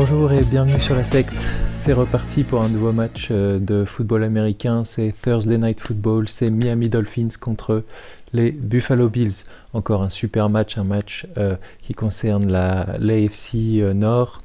Bonjour et bienvenue sur la secte. C'est reparti pour un nouveau match de football américain. C'est Thursday Night Football. C'est Miami Dolphins contre les Buffalo Bills. Encore un super match, qui concerne l'AFC Nord.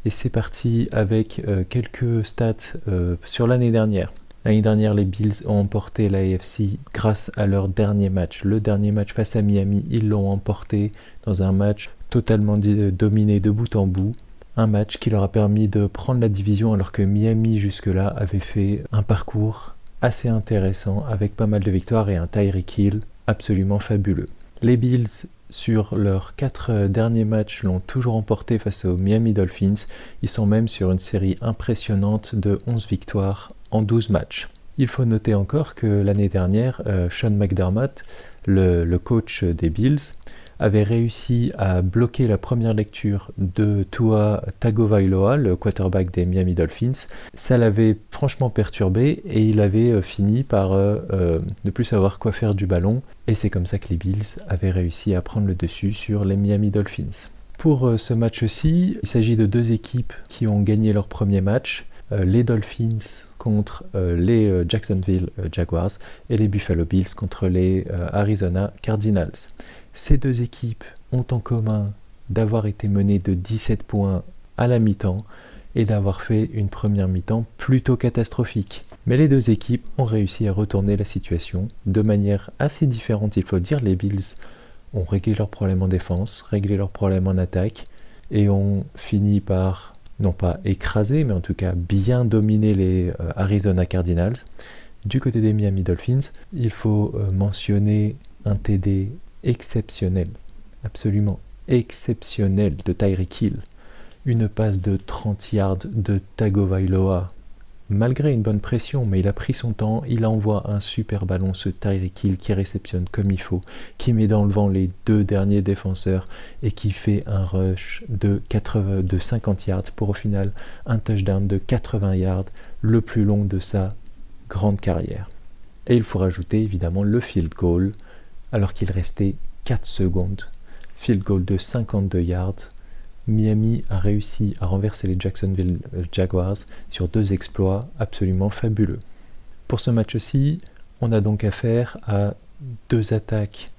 Et c'est parti avec quelques stats sur l'année dernière. L'année dernière, les Bills ont emporté l'AFC grâce à leur dernier match. Le dernier match face à Miami, ils l'ont emporté dans un match totalement dominé de bout en bout. Un match qui leur a permis de prendre la division alors que Miami jusque-là avait fait un parcours assez intéressant avec pas mal de victoires et un Tyreek Hill absolument fabuleux. Les Bills, sur leurs 4 derniers matchs, l'ont toujours emporté face aux Miami Dolphins. Ils sont même sur une série impressionnante de 11 victoires en 12 matchs. Il faut noter encore que l'année dernière, Sean McDermott, le coach des Bills, avait réussi à bloquer la première lecture de Tua Tagovailoa, le quarterback des Miami Dolphins. Ça l'avait franchement perturbé et il avait fini par ne plus savoir quoi faire du ballon. Et c'est comme ça que les Bills avaient réussi à prendre le dessus sur les Miami Dolphins. Pour ce match-ci, il s'agit de 2 équipes qui ont gagné leur premier match. Les Dolphins contre les Jacksonville Jaguars et les Buffalo Bills contre les Arizona Cardinals. Ces 2 équipes ont en commun d'avoir été menées de 17 points à la mi-temps et d'avoir fait une première mi-temps plutôt catastrophique. Mais les 2 équipes ont réussi à retourner la situation de manière assez différente, il faut le dire. Les Bills ont réglé leurs problèmes en défense, réglé leurs problèmes en attaque et ont fini par, non pas écraser, mais en tout cas bien dominer les Arizona Cardinals. Du côté des Miami Dolphins, il faut mentionner un TD exceptionnel, absolument exceptionnel de Tyreek Hill. Une passe de 30 yards de Tagovailoa, malgré une bonne pression, mais il a pris son temps, il envoie un super ballon, ce Tyreek Hill qui réceptionne comme il faut, qui met dans le vent les 2 derniers défenseurs et qui fait un rush de 50 yards pour au final un touchdown de 80 yards, le plus long de sa grande carrière. Et il faut rajouter évidemment le field goal, alors qu'il restait 4 secondes. Field goal de 52 yards. Miami a réussi à renverser les Jacksonville Jaguars sur 2 exploits absolument fabuleux. Pour ce match-ci, on a donc affaire à 2 attaques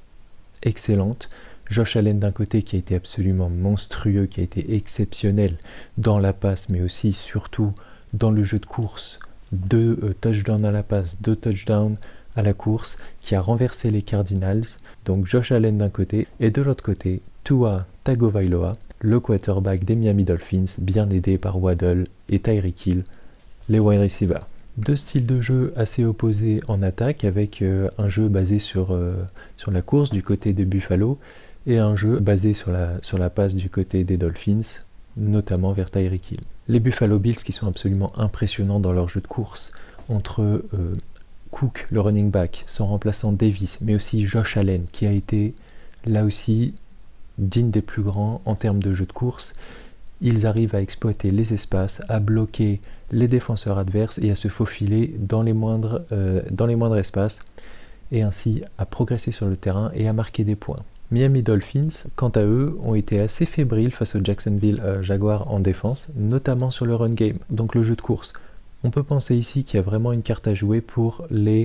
excellentes. Josh Allen d'un côté qui a été absolument monstrueux, qui a été exceptionnel dans la passe, mais aussi surtout dans le jeu de course. 2 touchdowns à la passe, 2 touchdowns à la course, qui a renversé les Cardinals. Donc Josh Allen d'un côté, et de l'autre côté, Tua Tagovailoa, le quarterback des Miami Dolphins, bien aidé par Waddle et Tyreek Hill, les wide receivers. 2 styles de jeu assez opposés en attaque, avec un jeu basé sur la course du côté de Buffalo, et un jeu basé sur la passe du côté des Dolphins, notamment vers Tyreek Hill. Les Buffalo Bills qui sont absolument impressionnants dans leur jeu de course, entre Cook, le running back, son remplaçant Davis, mais aussi Josh Allen, qui a été là aussi digne des plus grands en termes de jeu de course. Ils arrivent à exploiter les espaces, à bloquer les défenseurs adverses et à se faufiler dans les moindres espaces, et ainsi à progresser sur le terrain et à marquer des points. Miami Dolphins, quant à eux, ont été assez fébriles face aux Jacksonville Jaguars en défense, notamment sur le run game, donc le jeu de course. On peut penser ici qu'il y a vraiment une carte à jouer pour les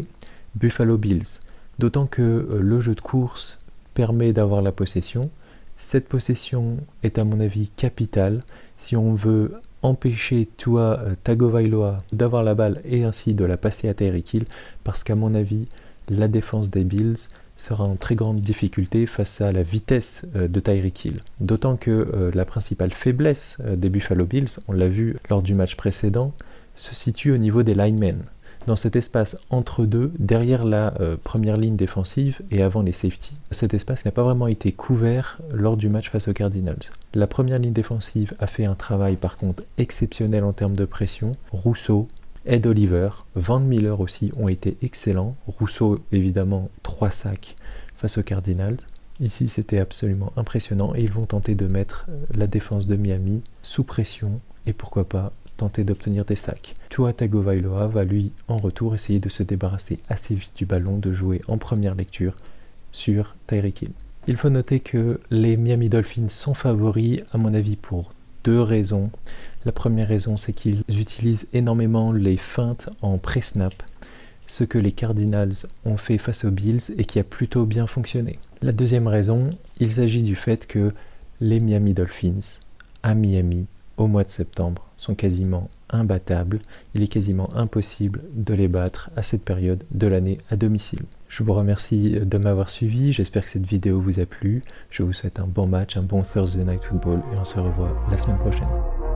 Buffalo Bills, d'autant que le jeu de course permet d'avoir la possession. Cette possession est à mon avis capitale si on veut empêcher Tua Tagovailoa d'avoir la balle et ainsi de la passer à Tyreek Hill, parce qu'à mon avis, la défense des Bills sera en très grande difficulté face à la vitesse de Tyreek Hill. D'autant que la principale faiblesse des Buffalo Bills, on l'a vu lors du match précédent, se situe au niveau des linemen. Dans cet espace entre deux, derrière la première ligne défensive et avant les safeties, cet espace n'a pas vraiment été couvert lors du match face aux Cardinals. La première ligne défensive a fait un travail par contre exceptionnel en termes de pression. Rousseau, Ed Oliver, Van Miller aussi ont été excellents. Rousseau évidemment 3 sacs face aux Cardinals. Ici c'était absolument impressionnant et ils vont tenter de mettre la défense de Miami sous pression et pourquoi pas tenter d'obtenir des sacs. Tua Tagovailoa va lui en retour essayer de se débarrasser assez vite du ballon, de jouer en première lecture sur Tyreek Hill. Il faut noter que les Miami Dolphins sont favoris à mon avis pour 2 raisons. La première raison, c'est qu'ils utilisent énormément les feintes en pré-snap, ce que les Cardinals ont fait face aux Bills et qui a plutôt bien fonctionné. La deuxième raison, il s'agit du fait que les Miami Dolphins, à Miami, au mois de septembre, sont quasiment imbattables. Il est quasiment impossible de les battre à cette période de l'année à domicile. Je vous remercie de m'avoir suivi, j'espère que cette vidéo vous a plu. Je vous souhaite un bon match, un bon Thursday Night Football et on se revoit la semaine prochaine.